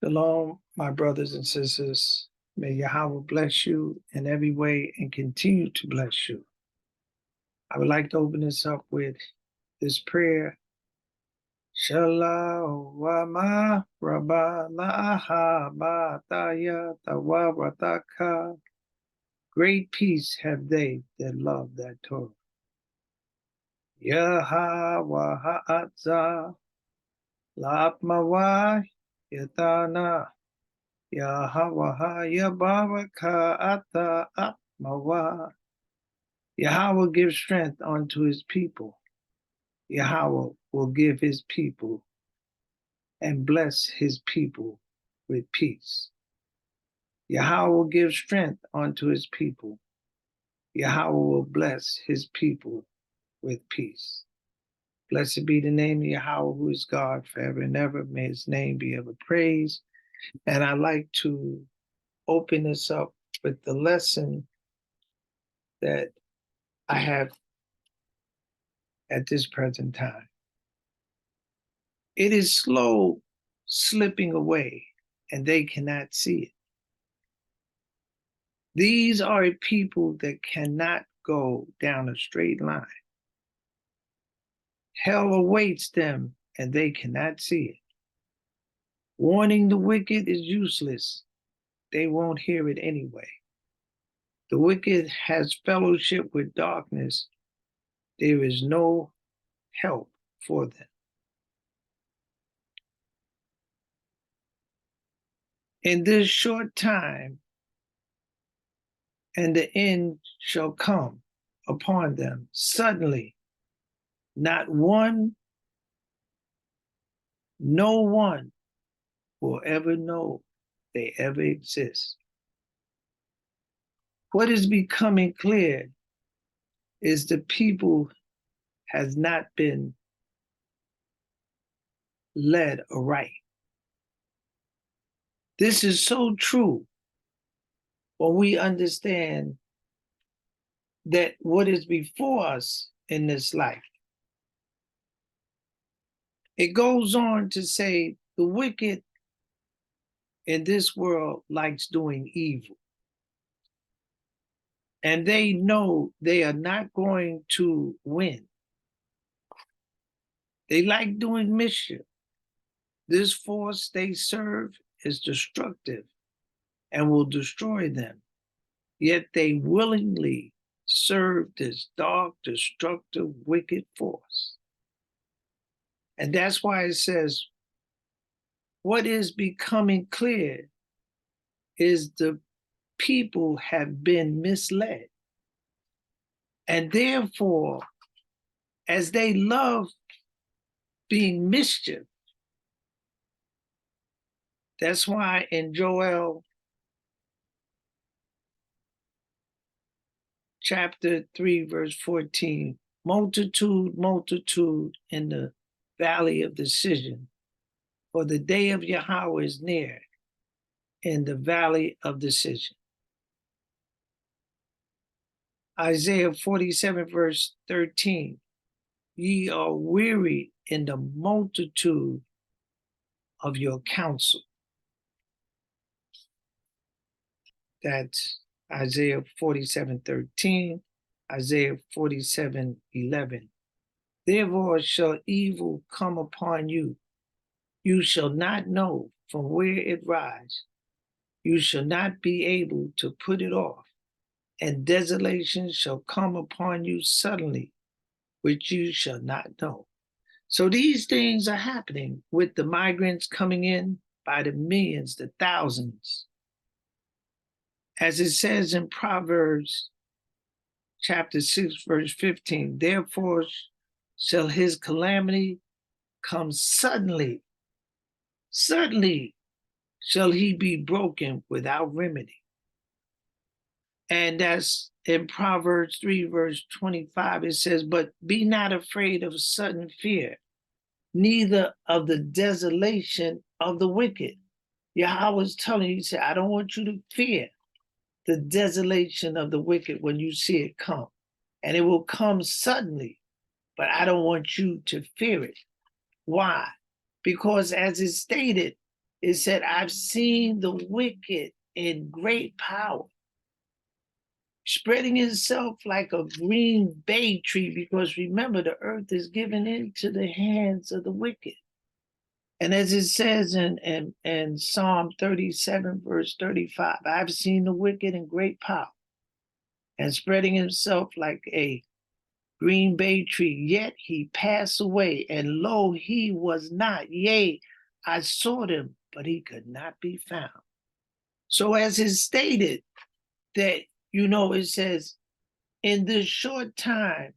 Shalom, my brothers and sisters. May Yahweh bless you in every way and continue to bless you. I would like to open this up with this prayer. Shalom Rabba Laha Bataya Tawarataka. Great peace have they that love that Torah. Yahweh Ha'atza La'apmawa Yatana. Yahweh Yabaraka Ata Atmawa. Yahweh gives strength unto his people. Yahweh will give his people and bless his people with peace. Yahweh will give strength unto his people. Yahweh will bless his people with peace. Blessed be the name of Yahweh, who is God forever and ever. May his name be ever praised. And I'd like to open this up with the lesson that I have at this present time. It is slow slipping away, and they cannot see it. These are a people that cannot go down a straight line. Hell awaits them, and they cannot see it. Warning the wicked is useless. They won't hear it anyway. The wicked has fellowship with darkness. There is no help for them. In this short time, and the end shall come upon them suddenly. Not one, no one will ever know they ever exist. What is becoming clear is the people has not been led aright. This is so true when we understand that what is before us in this life. It goes on to say the wicked in this world likes doing evil. And they know they are not going to win. They like doing mischief. This force they serve is destructive and will destroy them. Yet they willingly serve this dark, destructive, wicked force. And that's why it says, what is becoming clear is the people have been misled. And therefore, as they love being mischief, that's why in Joel chapter 3, verse 14, multitude, multitude in the valley of decision, for the day of Yahweh is near in the valley of decision. Isaiah 47, verse 13, ye are weary in the multitude of your counsel. That's Isaiah 47:13, Isaiah 47:11. Therefore shall evil come upon you. You shall not know from where it rises. You shall not be able to put it off. And desolation shall come upon you suddenly, which you shall not know. So these things are happening with the migrants coming in by the millions, the thousands. As it says in Proverbs chapter 6, verse 15, therefore shall his calamity come suddenly. Suddenly shall he be broken without remedy. And that's in Proverbs 3, verse 25, it says, but be not afraid of sudden fear, neither of the desolation of the wicked. Yahweh was telling you, he said, I don't want you to fear the desolation of the wicked when you see it come. And it will come suddenly, but I don't want you to fear it. Why? Because as it's stated It said, I've seen the wicked in great power, spreading itself like a green bay tree, because remember, the earth is given into the hands of the wicked. And as it says in Psalm 37, verse 35, I've seen the wicked in great power and spreading himself like a green bay tree, yet he passed away, and lo, he was not. Yea, I sought him, but he could not be found. So as is stated that, it says, in this short time,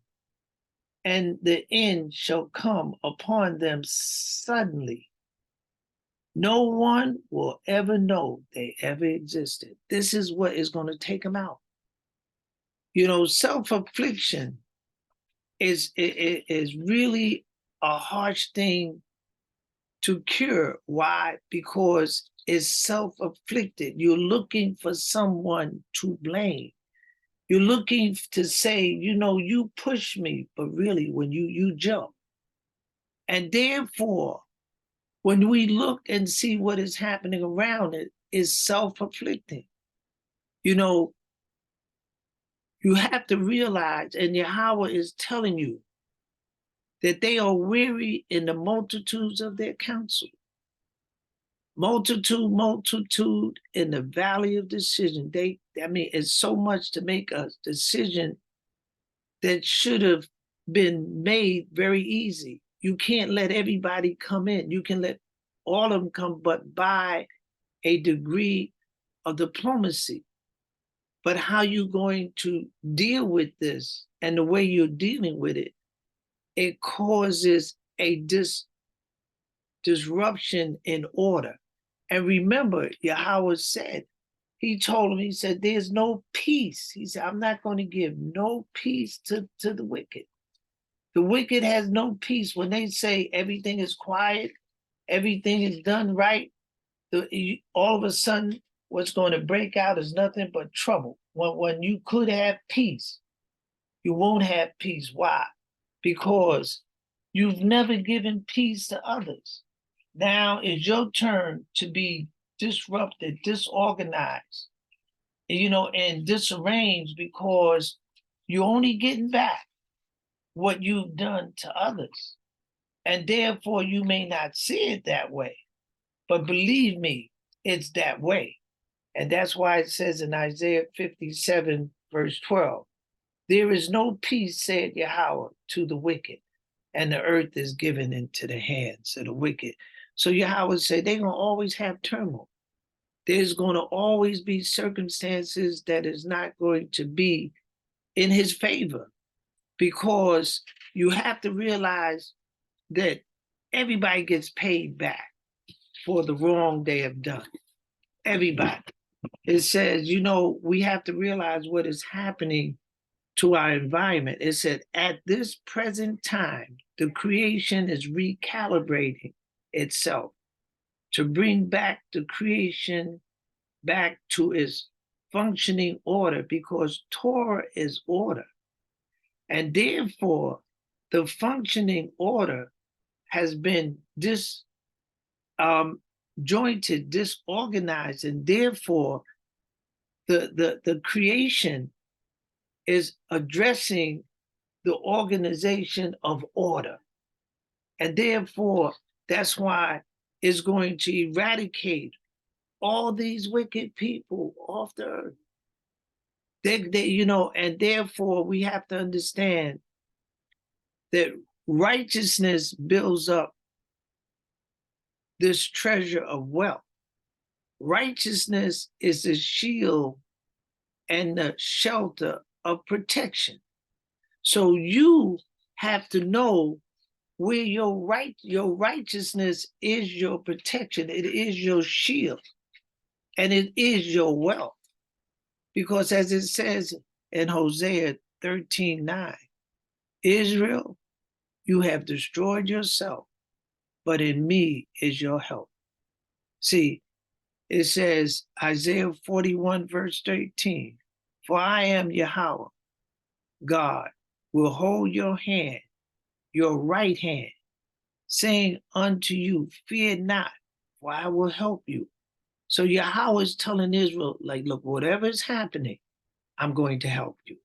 and the end shall come upon them suddenly. No one will ever know they ever existed. This is what is going to take them out. Self-affliction is really a harsh thing to cure. Why? Because it's self-afflicted. You're looking for someone to blame. You're looking to say, you push me, but really when you jump. And therefore, when we look and see what is happening around it, is self-afflicting. You have to realize, and Yahweh is telling you, that they are weary in the multitudes of their counsel. Multitude in the valley of decision. It's so much to make a decision that should have been made very easy. You can't let everybody come in. You can let all of them come, but by a degree of diplomacy. But how you going to deal with this and the way you're dealing with it, it causes a disruption in order. And remember, Yahweh said, he told him, he said, there's no peace. He said, I'm not going to give no peace to the wicked. The wicked has no peace. When they say everything is quiet, everything is done right, all of a sudden, what's going to break out is nothing but trouble. When you could have peace, you won't have peace. Why? Because you've never given peace to others. Now it's your turn to be disrupted, disorganized, and disarranged, because you're only getting back what you've done to others. And therefore, you may not see it that way. But believe me, it's that way. And that's why it says in Isaiah 57, verse 12, there is no peace, said Yahweh, to the wicked, and the earth is given into the hands of the wicked. So Yahweh said they're going to always have turmoil. There's going to always be circumstances that is not going to be in his favor, because you have to realize that everybody gets paid back for the wrong they have done. Everybody. It says, we have to realize what is happening to our environment. It said, at this present time, the creation is recalibrating itself to bring back the creation back to its functioning order, because Torah is order. And therefore, the functioning order has been disjointed, disorganized, and therefore the creation is addressing the organization of order. And therefore, that's why it's going to eradicate all these wicked people off the earth. And therefore we have to understand that righteousness builds up this treasure of wealth. Righteousness is the shield and the shelter of protection. So you have to know where your righteousness is your protection. It is your shield, and it is your wealth. Because as it says in Hosea 13:9, Israel, you have destroyed yourself, but in me is your help. See, it says, Isaiah 41, verse 13, for I am Yahweh, God, will hold your hand, your right hand, saying unto you, fear not, for I will help you. So Yahweh is telling Israel, like, look, whatever is happening, I'm going to help you.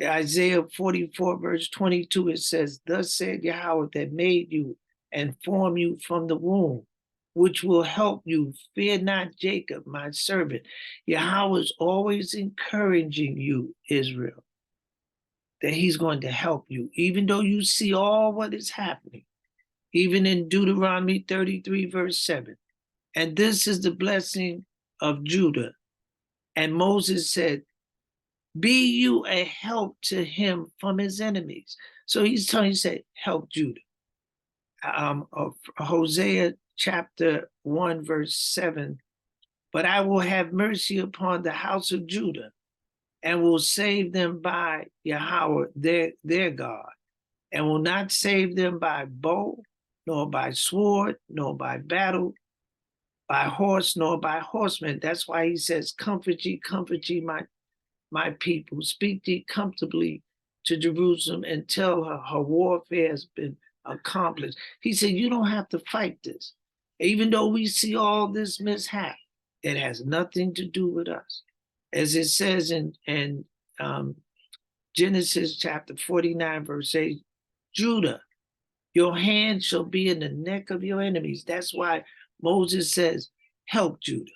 Isaiah 44, verse 22, it says, thus said Yahweh that made you and formed you from the womb, which will help you. Fear not, Jacob, my servant. Yahweh is always encouraging you, Israel, that he's going to help you, even though you see all what is happening. Even in Deuteronomy 33, verse 7. And this is the blessing of Judah. And Moses said, be you a help to him from his enemies. So he's telling you, say, help Judah. Hosea chapter 1, verse 7. But I will have mercy upon the house of Judah and will save them by Yahweh, their God, and will not save them by bow, nor by sword, nor by battle, by horse, nor by horsemen. That's why he says, comfort ye, my people. Speak thee comfortably to Jerusalem and tell her warfare has been accomplished. He said, you don't have to fight this. Even though we see all this mishap, it has nothing to do with us. As it says in Genesis chapter 49, verse 8, Judah, your hand shall be in the neck of your enemies. That's why Moses says, help Judah.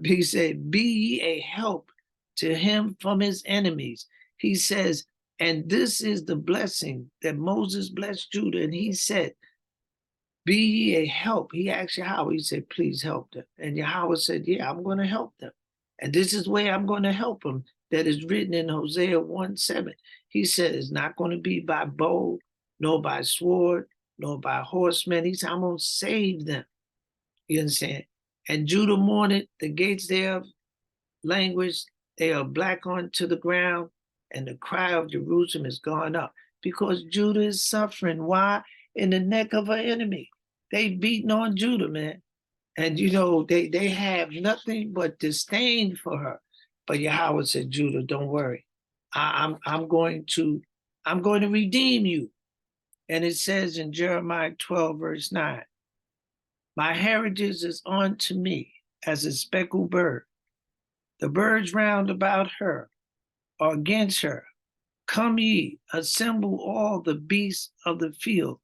He said, be ye a help to him from his enemies. He says, and this is the blessing that Moses blessed Judah. And he said, be ye a help. He asked Yahweh, he said, please help them. And Yahweh said, yeah, I'm going to help them. And this is where I'm going to help them. That is written in Hosea 1:7. He said, it's not going to be by bow, nor by sword, nor by horsemen. He said, I'm going to save them. You understand? And Judah mourned, the gates thereof language, they are black onto the ground, and the cry of Jerusalem is gone up. Because Judah is suffering. Why? In the neck of her enemy. They beating on Judah, man. And you know, they have nothing but disdain for her. But Yahweh said, Judah, don't worry. I'm going to redeem you. And it says in Jeremiah 12, verse 9, my heritage is unto me as a speckled bird. The birds round about her are against her. Come ye, assemble all the beasts of the field,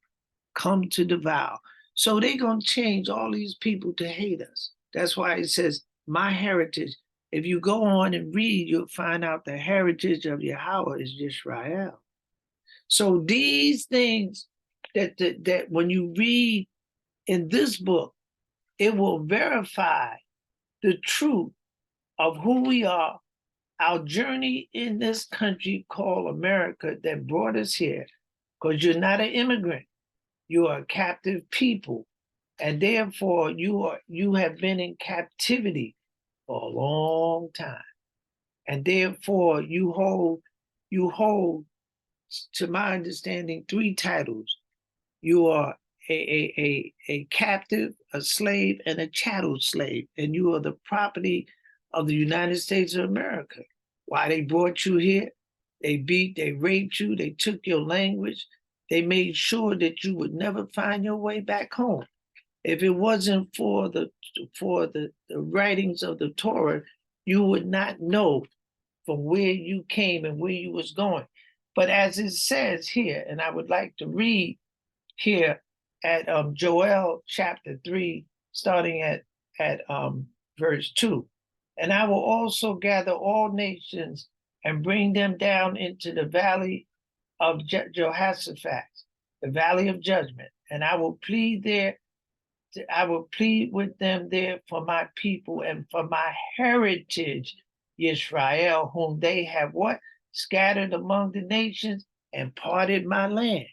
come to devour. So they're going to change all these people to hate us. That's why it says, my heritage. If you go on and read, you'll find out the heritage of Yahweh is Yisrael. So these things that when you read in this book, it will verify the truth of who we are, our journey in this country called America that brought us here, because you're not an immigrant, you are a captive people, and therefore you have been in captivity for a long time, and therefore you hold, to my understanding, 3 titles. You are a captive, a slave, and a chattel slave, and you are the property of the United States of America. Why they brought you here? They beat, they raped you, they took your language, they made sure that you would never find your way back home. If it wasn't for the writings of the Torah, you would not know from where you came and where you was going. But as it says here, and I would like to read here at Joel chapter 3, starting at verse 2. And I will also gather all nations and bring them down into the valley of Jehoshaphat, the valley of judgment. And I will plead with them there for my people and for my heritage, Yisrael, whom they have what? Scattered among the nations and parted my land.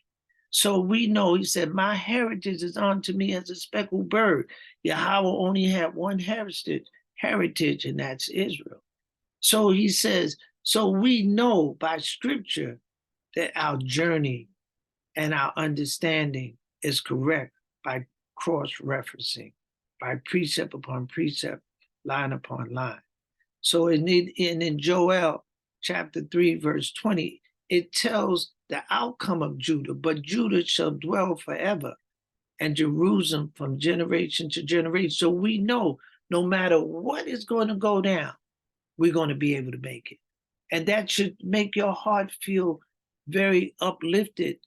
So we know, he said, my heritage is unto me as a speckled bird. Yahweh only had one heritage, and that's Israel. So he says, so we know by scripture that our journey and our understanding is correct by cross-referencing, by precept upon precept, line upon line. So in Joel chapter 3, verse 20, it tells the outcome of Judah, but Judah shall dwell forever. and Jerusalem from generation to generation. So we know no matter what is going to go down, we're going to be able to make it. And that should make your heart feel very uplifted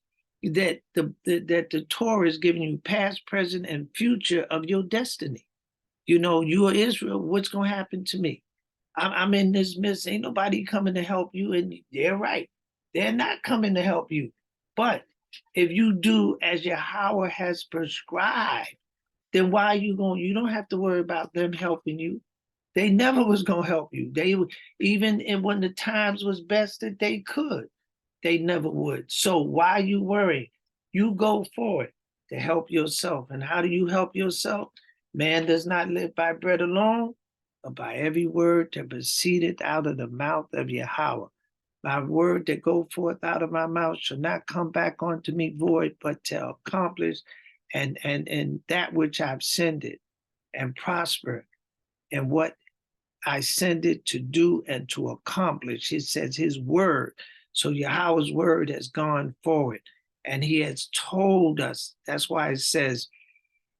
that the Torah is giving you past, present, and future of your destiny. You know, you are Israel. What's going to happen to me? I'm in this mess. Ain't nobody coming to help you. And they're right. They're not coming to help you. But if you do as Yahweh has prescribed, then why are you going? You don't have to worry about them helping you. They never was going to help you. They even when the times was best that they could, they never would. So why are you worrying? You go for it to help yourself. And how do you help yourself? Man does not live by bread alone, but by every word that proceedeth out of the mouth of Yahweh. My word that go forth out of my mouth shall not come back unto me void, but to accomplish and that which I've sent it and prosper and what I send it to do and to accomplish. It says his word. So Yahweh's word has gone forward and he has told us. That's why it says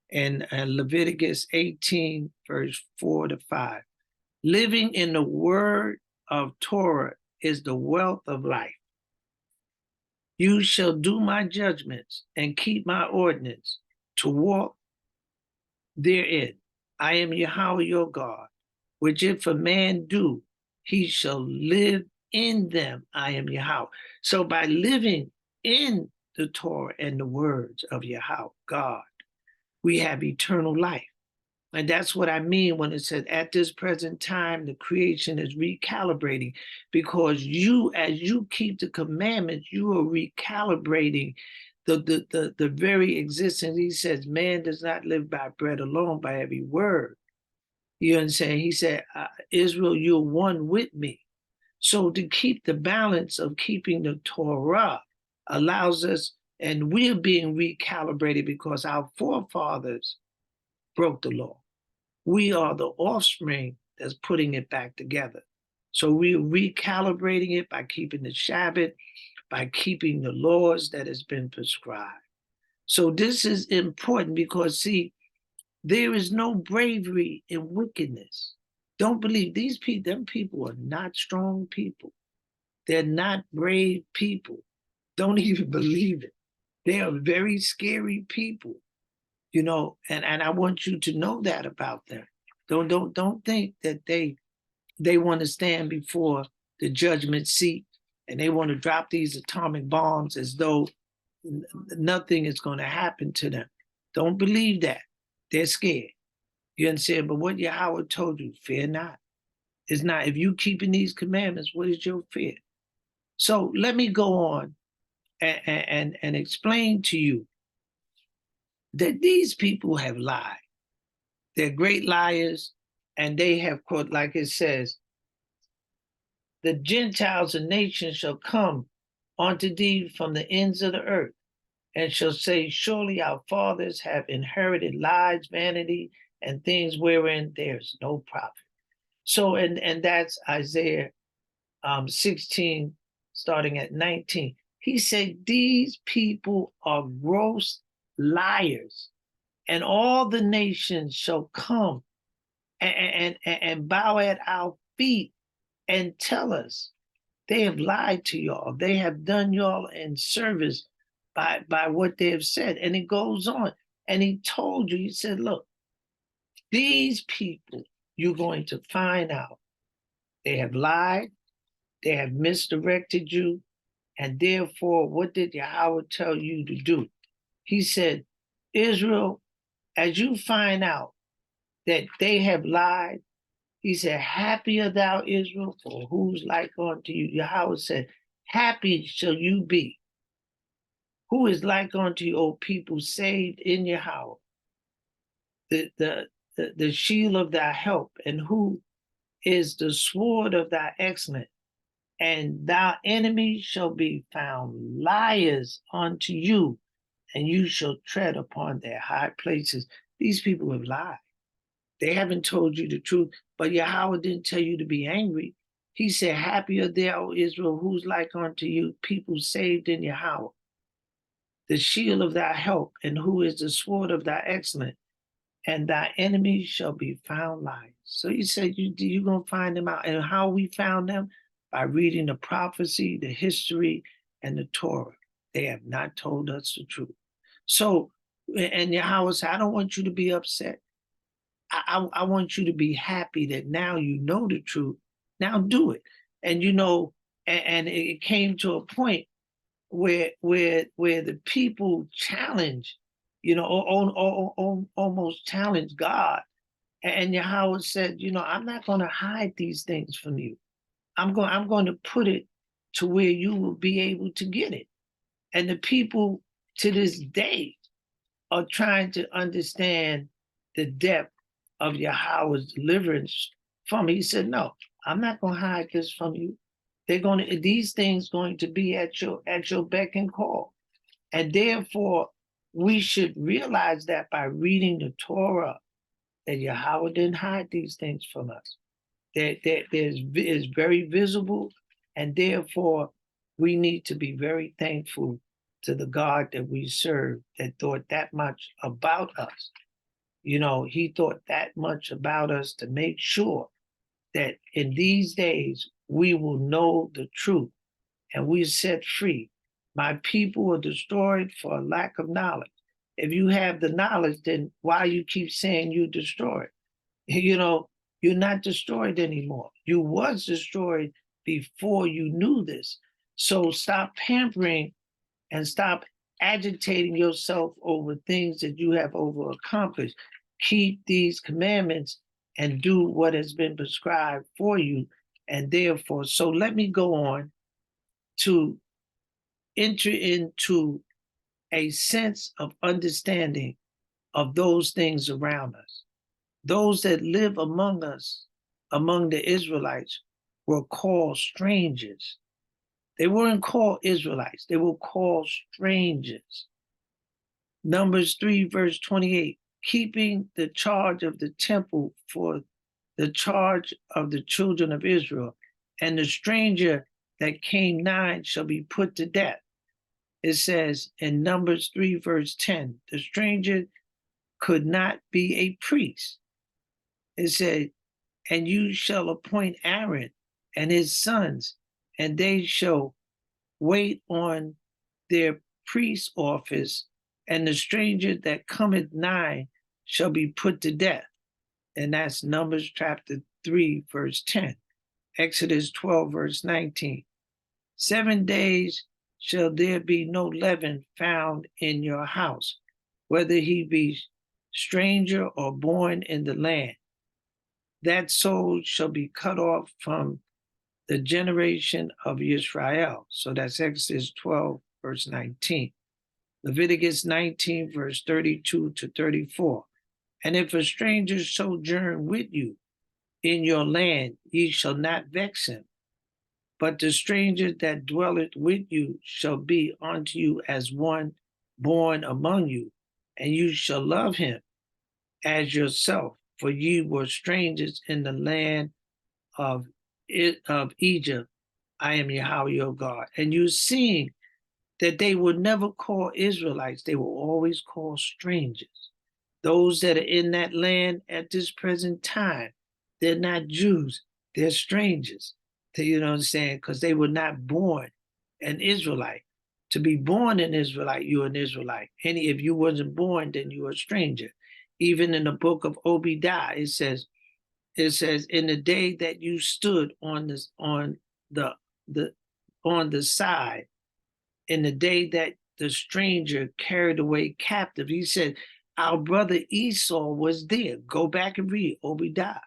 in Leviticus 18, verse 4-5, living in the word of Torah is the wealth of life. You shall do my judgments and keep my ordinance to walk therein. I am Yahweh your God, which if a man do, he shall live in them. I am Yahweh. So by living in the Torah and the words of Yahweh, God, we have eternal life. And that's what I mean when it says at this present time, the creation is recalibrating, because you, as you keep the commandments, you are recalibrating the very existence. He says, man does not live by bread alone, by every word. You understand? He said, Israel, you're one with me. So to keep the balance of keeping the Torah allows us, and we're being recalibrated because our forefathers broke the law. We are the offspring that's putting it back together. So we're recalibrating it by keeping the Sabbath, by keeping the laws that has been prescribed. So this is important because, see, there is no bravery in wickedness. Don't believe these people, them people are not strong people. They're not brave people. Don't even believe it. They are very scary people, you know, and I want you to know that about them. Don't think that they want to stand before the judgment seat and they want to drop these atomic bombs as though nothing is going to happen to them. Don't believe that. They're scared. You understand? But what Yahweh told you, fear not. It's not, if you keeping these commandments, what is your fear? So let me go on and explain to you that these people have lied. They're great liars, and they have quote, like it says, the Gentiles and nations shall come unto thee from the ends of the earth, and shall say, surely our fathers have inherited lies, vanity, and things wherein there's no profit. So, and that's Isaiah 16, starting at 19. He said, these people are gross liars, and all the nations shall come and bow at our feet and tell us they have lied to y'all. They have done y'all in service by what they have said. And it goes on. And he told you, he said, look, these people, you're going to find out they have lied, they have misdirected you, and therefore, what did Yahweh tell you to do? He said, Israel, as you find out that they have lied, he said, happy art thou, Israel, for who's like unto you? Yahweh said, happy shall you be. Who is like unto you, O people saved in Yahweh? The shield of thy help, and who is the sword of thy excellence? And thy enemies shall be found liars unto you, and you shall tread upon their high places. These people have lied. They haven't told you the truth, but Yahweh didn't tell you to be angry. He said, happy are thou, Israel, who's like unto you, people saved in Yahweh. the shield of thy help, and who is the sword of thy excellence, and thy enemies shall be found lying. So he said, you're going to find them out. And how we found them? By reading the prophecy, the history, and the Torah. They have not told us the truth. So, and Yahweh said, I don't want you to be upset. I want you to be happy that now you know the truth. Now do it. And and it came to a point where the people challenge, almost challenge God. And Yahweh said, I'm not going to hide these things from you. I'm going to put it to where you will be able to get it. And the people to this day are trying to understand the depth of Yahweh's deliverance from it. He said, no, I'm not going to hide this from you. These things going to be at your beck and call. And therefore, we should realize that by reading the Torah, that Yahweh didn't hide these things from us. It's very visible, and therefore, we need to be very thankful to the God that we serve that thought that much about us. He thought that much about us to make sure that in these days we will know the truth and we set free. My people are destroyed for a lack of knowledge. If you have the knowledge, then why you keep saying you destroyed? You're not destroyed anymore. You was destroyed before you knew this. So stop pampering and stop agitating yourself over things that you have over accomplished. Keep these commandments and do what has been prescribed for you. And therefore, so let me go on to enter into a sense of understanding of those things around us. Those that live among us, among the Israelites, were called strangers. They weren't called Israelites, they were called strangers. Numbers 3, verse 28, keeping the charge of the temple for the charge of the children of Israel, and the stranger that came nigh shall be put to death. It says in Numbers 3, verse 10, the stranger could not be a priest. It said, and you shall appoint Aaron and his sons, and they shall wait on their priest office, and the stranger that cometh nigh shall be put to death. And that's Numbers chapter 3, verse 10. Exodus 12, verse 19. 7 days shall there be no leaven found in your house, whether he be stranger or born in the land. That soul shall be cut off from the generation of Israel. So that's Exodus 12, verse 19. Leviticus 19, verse 32 to 34. And if a stranger sojourn with you in your land, ye shall not vex him. But the stranger that dwelleth with you shall be unto you as one born among you, and you shall love him as yourself, for ye were strangers in the land of Egypt. I am Yahweh your God. And you're seeing that they were never called Israelites. They were always called strangers. Those that are in that land at this present time, they're not Jews, they're strangers. You know what I'm saying? Because they were not born an Israelite. To be born an Israelite, you're an Israelite. If you wasn't born, then you're a stranger. Even in the book of Obadiah, it says, in the day that you stood on the side, in the day that the stranger carried away captive, he said, our brother Esau was there. Go back and read Obadiah.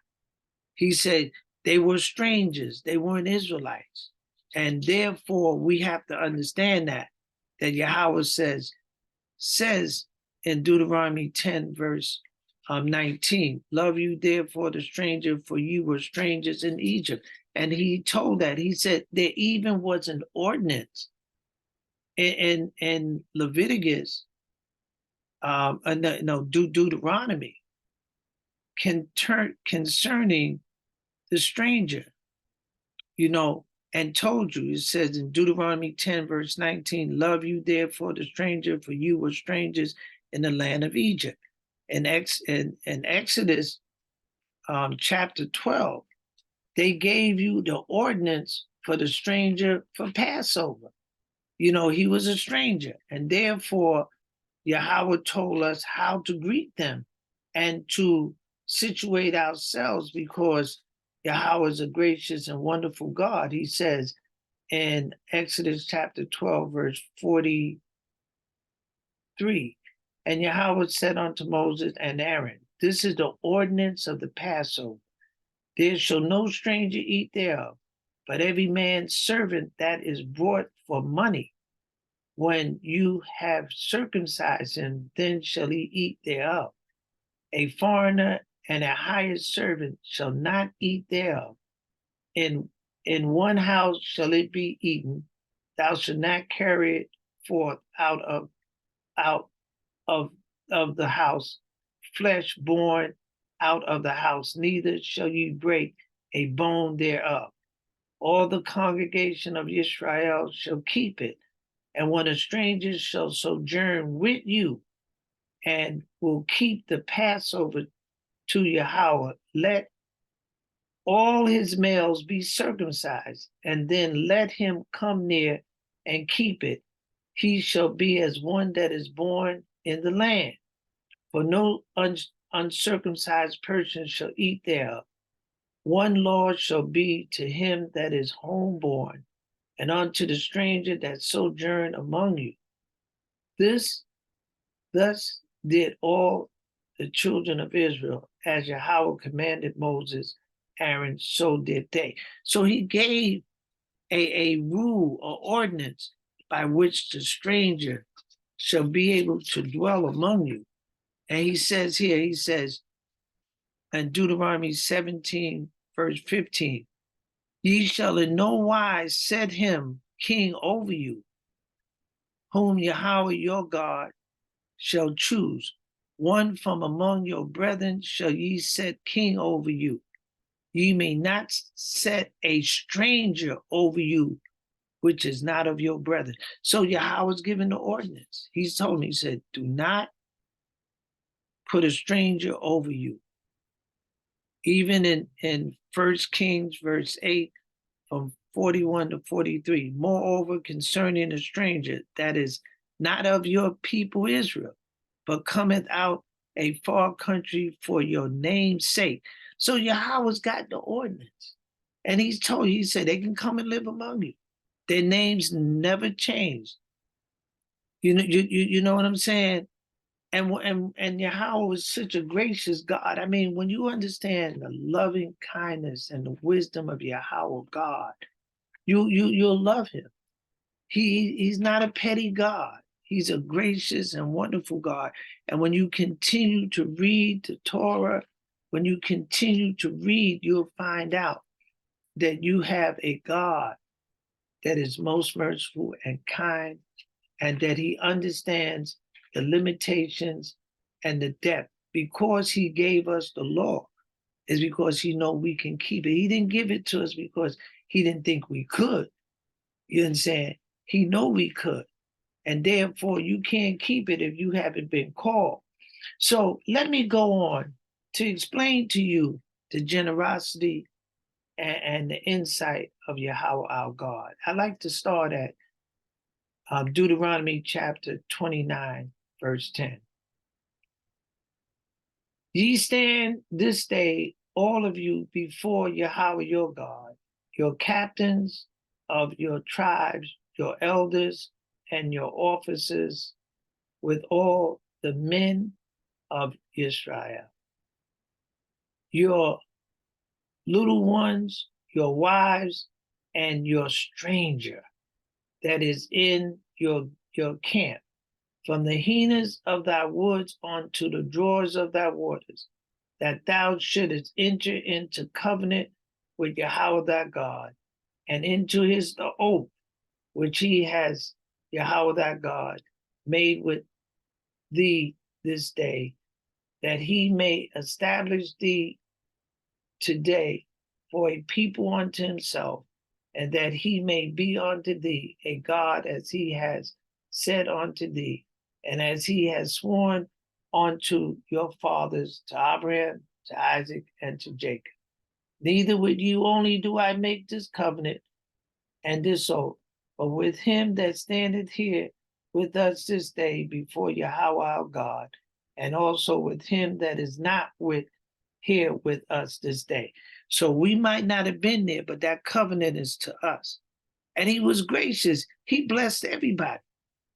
He said they were strangers. They weren't Israelites. And therefore, we have to understand that Yahweh says in Deuteronomy 10, verse 19, love you therefore the stranger, for you were strangers in Egypt. And he told that, he said there even was an ordinance in Leviticus, Deuteronomy, concerning the stranger. and told you, it says in Deuteronomy 10, verse 19, love you therefore the stranger, for you were strangers in the land of Egypt. In Exodus chapter 12, they gave you the ordinance for the stranger for Passover. You know, he was a stranger, and therefore Yahweh told us how to greet them and to situate ourselves, because Yahweh is a gracious and wonderful God. He says in Exodus chapter 12, verse 43, and Yahweh said unto Moses and Aaron, this is the ordinance of the Passover. There shall no stranger eat thereof, but every man's servant that is brought for money. When you have circumcised him, then shall he eat thereof. A foreigner and a hired servant shall not eat thereof. In one house shall it be eaten. Thou shalt not carry it forth out of the house, flesh born out of the house, neither shall you break a bone thereof. All the congregation of Israel shall keep it. And when a stranger shall sojourn with you and will keep the Passover to Yahweh, let all his males be circumcised, and then let him come near and keep it. He shall be as one that is born in the land. For no uncircumcised person shall eat thereof. One law shall be to him that is homeborn, and unto the stranger that sojourn among you. Thus did all the children of Israel, as Yahweh commanded Moses, Aaron, so did they. So he gave a rule or ordinance by which the stranger shall be able to dwell among you. And he says here, he says in Deuteronomy 17, verse 15, ye shall in no wise set him king over you, whom Yahweh your God shall choose. One from among your brethren shall ye set king over you. Ye may not set a stranger over you, which is not of your brethren. So Yahweh's given the ordinance. He's told me, he said, do not put a stranger over you. Even in 1 Kings verse 8, from 41 to 43, moreover concerning a stranger that is not of your people Israel, but cometh out a far country for your name's sake. So Yahweh's got the ordinance. And he's told you, he said, they can come and live among you. Their names never changed. You know what I'm saying? And Yahweh is such a gracious God. I mean, when you understand the loving kindness and the wisdom of Yahweh God, you'll love him. He's not a petty God. He's a gracious and wonderful God. And when you continue to read the Torah, when you continue to read, you'll find out that you have a God that is most merciful and kind, and that he understands the limitations and the depth. Because he gave us the law, is because he knows we can keep it. He didn't give it to us because he didn't think we could. You understand? He know we could. And therefore, you can't keep it if you haven't been called. So let me go on to explain to you the generosity and the insight of Yahweh our God. I like to start at Deuteronomy chapter 29, verse 10. Ye stand this day, all of you, before Yahweh your God, your captains of your tribes, your elders, and your officers, with all the men of Israel. Your little ones, your wives, and your stranger that is in your camp, from the hennahs of thy woods unto the drawers of thy waters, that thou shouldest enter into covenant with Yahweh thy God, and into the oath which he has, Yahweh thy God, made with thee this day, that he may establish thee today for a people unto himself, and that he may be unto thee a God as he has said unto thee, and as he has sworn unto your fathers, to Abraham, to Isaac, and to Jacob. Neither with you only do I make this covenant and this oath, but with him that standeth here with us this day before Yahweh our God, and also with him that is not here with us this day. So we might not have been there, but that covenant is to us. And he was gracious. He blessed everybody.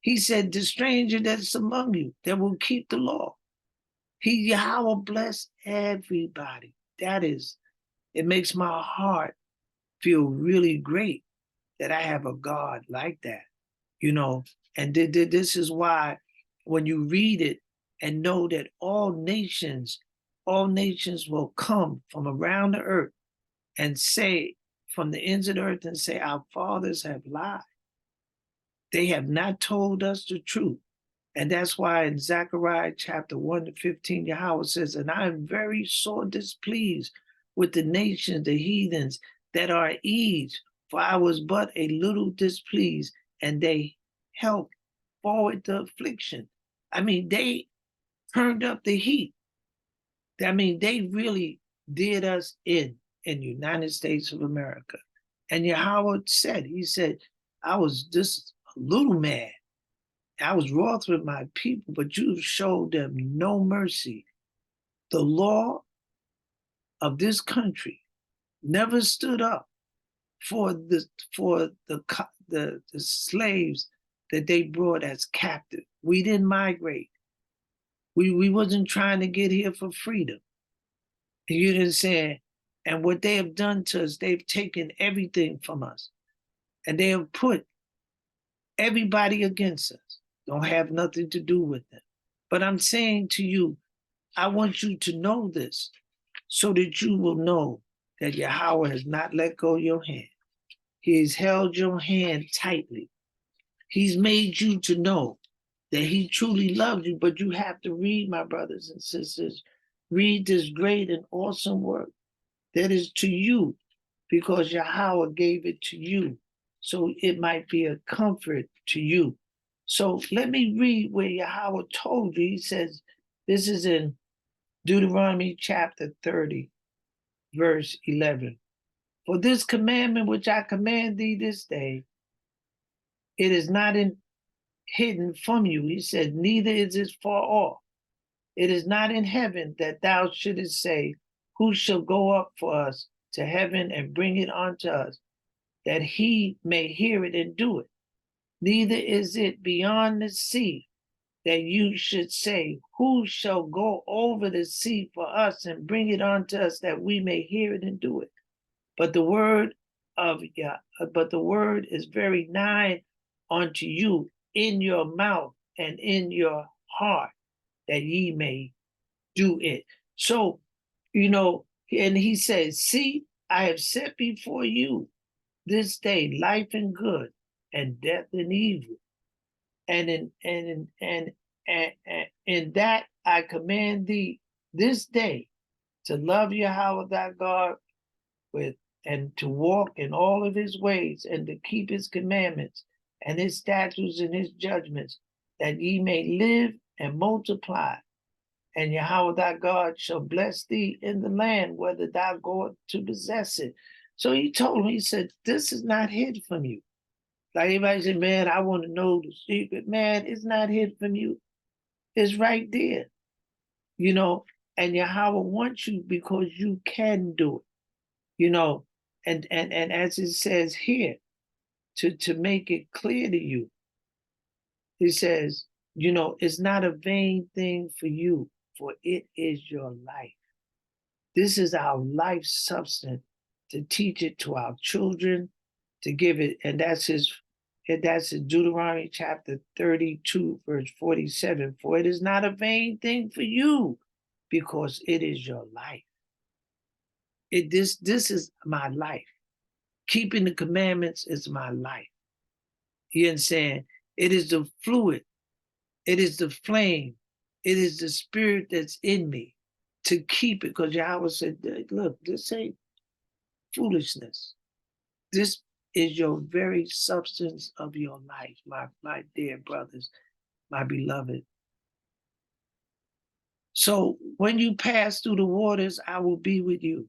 He said, the stranger that's among you that will keep the law. Yahweh bless everybody. It makes my heart feel really great that I have a God like that, and this is why when you read it and know that all nations will come from around the earth and say, from the ends of the earth, and say, our fathers have lied. They have not told us the truth. And that's why in Zechariah chapter 1-15, Yahweh says, and I am very sore displeased with the nations, the heathens that are at ease, for I was but a little displeased, and they helped forward the affliction. I mean, they turned up the heat. I mean, they really did us in the United States of America. And Yahweh said, he said, I was just a little mad. I was wroth with my people, but you showed them no mercy. The law of this country never stood up for the slaves that they brought as captive. We didn't migrate. We wasn't trying to get here for freedom. You know what I'm saying? And what they have done to us, they've taken everything from us. And they have put everybody against us. Don't have nothing to do with them. But I'm saying to you, I want you to know this so that you will know that Yahweh has not let go of your hand. He has held your hand tightly. He's made you to know that he truly loves you, but you have to read, my brothers and sisters, read this great and awesome work that is to you, because Yahweh gave it to you, so it might be a comfort to you. So let me read where Yahweh told you. He says, this is in Deuteronomy chapter 30, verse 11. For this commandment which I command thee this day, it is not hidden from you. He said, neither is it far off. It is not in heaven, that thou shouldest say, who shall go up for us to heaven and bring it unto us, that he may hear it and do it. Neither is it beyond the sea, that you should say, who shall go over the sea for us and bring it unto us, that we may hear it and do it. But the word is very nigh unto you, in your mouth and in your heart, that ye may do it. So, and he says, see, I have set before you this day life and good, and death and evil. And in that I command thee this day to love Yahweh thy God with, and to walk in all of his ways, and to keep his commandments and his statutes and his judgments, that ye may live and multiply. And Yahweh thy God shall bless thee in the land, whether thou goest to possess it. So he told me, he said, this is not hid from you. Like everybody said, man, I want to know the secret. Man, it's not hid from you. It's right there. And Yahweh wants you because you can do it. And as it says here, to make it clear to you, it says, it's not a vain thing for you, for it is your life. This is our life substance, to teach it to our children, to give it, and that's in Deuteronomy chapter 32, verse 47. For it is not a vain thing for you, because it is your life. This is my life. Keeping the commandments is my life. You understand? It is the fluid. It is the flame. It is the spirit that's in me to keep it. Because Yahweh said, look, this ain't foolishness. This is your very substance of your life, my dear brothers, my beloved. So when you pass through the waters, I will be with you.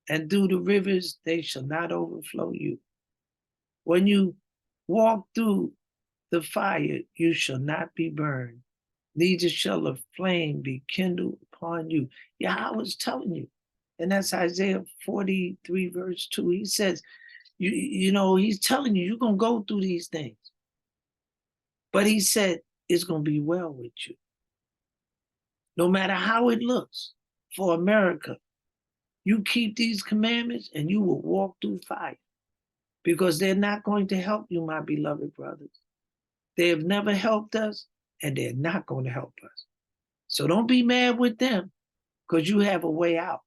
And through the rivers, they shall not overflow you. When you walk through the fire, you shall not be burned, neither shall a flame be kindled upon you. Yahweh was telling you. And that's Isaiah 43, verse 2. He says, he's telling you, you're going to go through these things. But he said, it's going to be well with you. No matter how it looks for America, you keep these commandments and you will walk through fire, because they're not going to help you, my beloved brothers. They have never helped us, and they're not going to help us. So don't be mad with them, because you have a way out.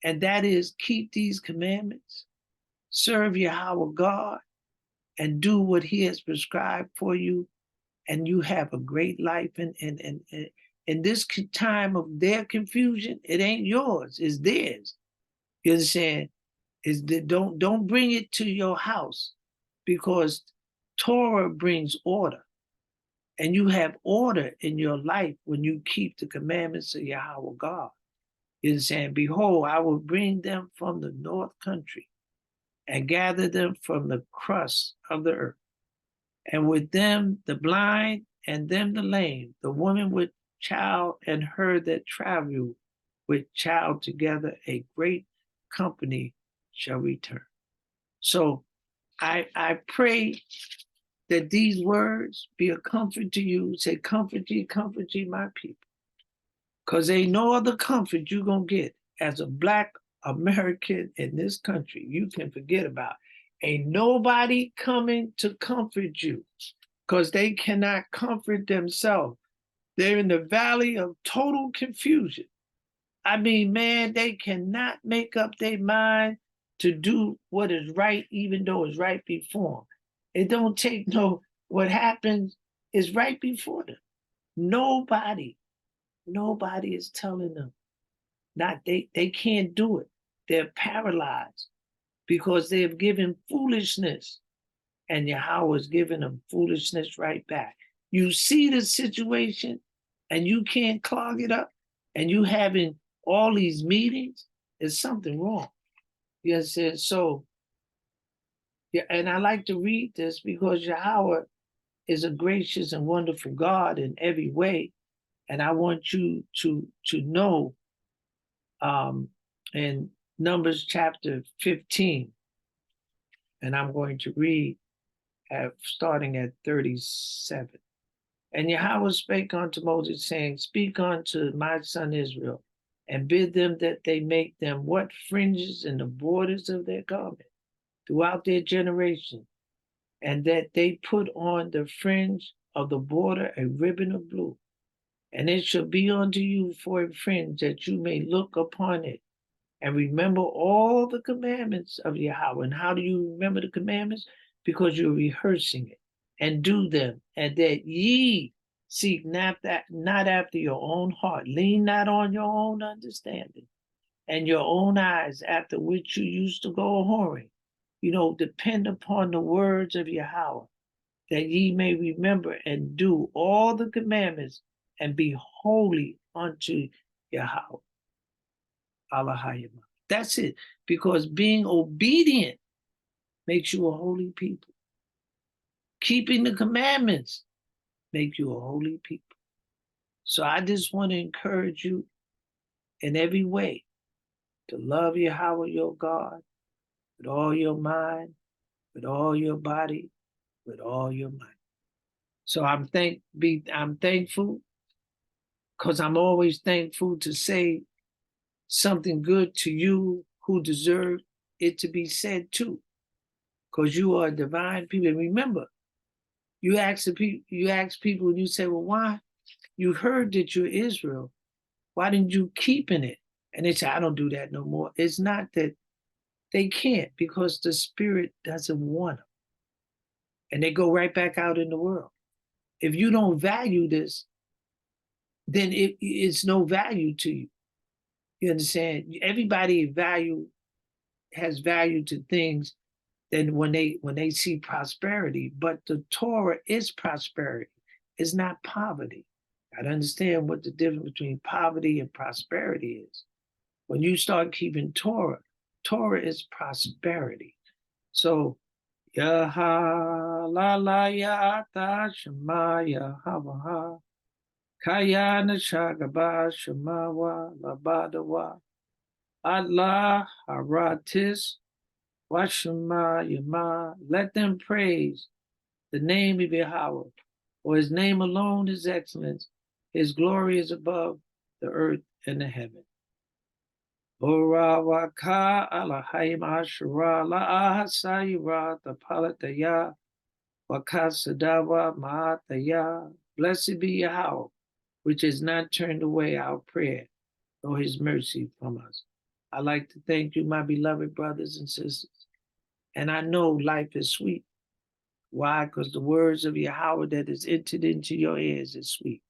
And that is, keep these commandments, serve Yahweh God, and do what he has prescribed for you, and you have a great life. And in this time of their confusion, it ain't yours, it's theirs. You understand? Don't bring it to your house, because Torah brings order. And you have order in your life when you keep the commandments of Yahweh God. You understand? Behold, I will bring them from the north country and gather them from the crust of the earth. And with them the blind, and them the lame, the woman with child, and her that travel with child together, a great company shall return. So I pray that these words be a comfort to you. Say, comfort ye, my people. Because ain't no other comfort you're going to get as a Black American in this country you can forget about. Ain't nobody coming to comfort you, because they cannot comfort themselves. They're in the valley of total confusion. I mean, man, they cannot make up their mind to do what is right, even though it's right before them. It don't take what happens is right before them. Nobody is telling them. They can't do it. They're paralyzed because they have given foolishness, and Yahweh is giving them foolishness right back. You see the situation and you can't clog it up, and you having all these meetings, there's something wrong. You understand? So, yeah, and I like to read this because Yahweh is a gracious and wonderful God in every way. And I want you to know in Numbers chapter 15, and I'm going to read starting at 37. And Yahweh spake unto Moses, saying, speak unto my son Israel, and bid them that they make them what fringes in the borders of their garment throughout their generation, and that they put on the fringe of the border a ribbon of blue. And it shall be unto you for a fringe, that you may look upon it and remember all the commandments of Yahweh. And how do you remember the commandments? Because you're rehearsing it and do them, and that ye seek not after your own heart, lean not on your own understanding and your own eyes, after which you used to go whoring. Depend upon the words of Yahweh, that ye may remember and do all the commandments, and be holy unto Yahweh. That's it. Because being obedient makes you a holy people. Keeping the commandments make you a holy people. So I just want to encourage you in every way to love Yahweh your God with all your mind, with all your body, with all your might. So I'm thankful, because I'm always thankful to say something good to you who deserve it to be said too, because you are divine people. And remember, you ask people, and you say, well, why? You heard that you're Israel. Why didn't you keep in it? And they say, I don't do that no more. It's not that they can't, because the Spirit doesn't want them. And they go right back out in the world. If you don't value this, then it's no value to you. You understand? Everybody has value to things then when they see prosperity, but the Torah is prosperity, it's not poverty. Gotta understand what the difference between poverty and prosperity is. When you start keeping Torah, Torah is prosperity. So Yaha la la ya ta shema Yahavaha Kayana Shagaba Shemawa Labadawa Allah Haratis Washema Yama. Let them praise the name of Yahweh, for his name alone is excellence. His glory is above the earth and the heaven. Ora waka Alahayim Ashura La'ahasayira Tapalataya Wakasadawa Mahataya. Blessed be Yahweh, which has not turned away our prayer, nor his mercy from us. I'd like to thank you, my beloved brothers and sisters. And I know life is sweet. Why? Because the words of Yahweh that is entered into your ears is sweet.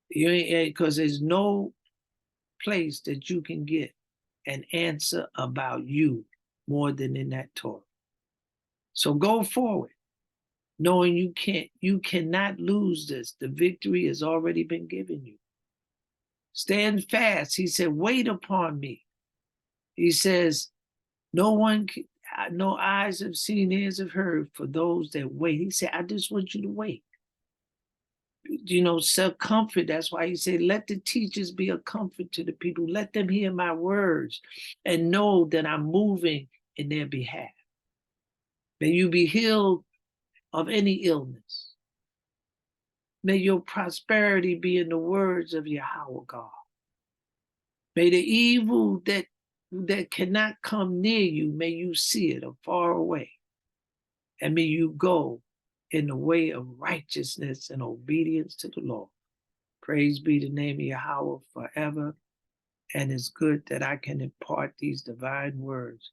Because there's no place that you can get an answer about you more than in that Torah. So go forward, knowing you cannot lose this. The victory has already been given you. Stand fast. He said, wait upon me. He says, no eyes have seen, ears have heard for those that wait. He said, I just want you to wait. Self-comfort. That's why he said, let the teachers be a comfort to the people. Let them hear my words and know that I'm moving in their behalf. May you be healed of any illness. May your prosperity be in the words of Yahweh God. May the evil that cannot come near you, may you see it afar away. And may you go in the way of righteousness and obedience to the Lord. Praise be the name of Yahweh forever. And it's good that I can impart these divine words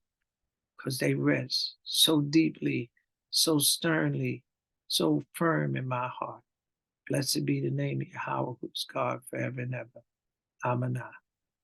because they rest so deeply, so sternly, so firm in my heart. Blessed be the name of Yahweh, who's God forever and ever. Amen.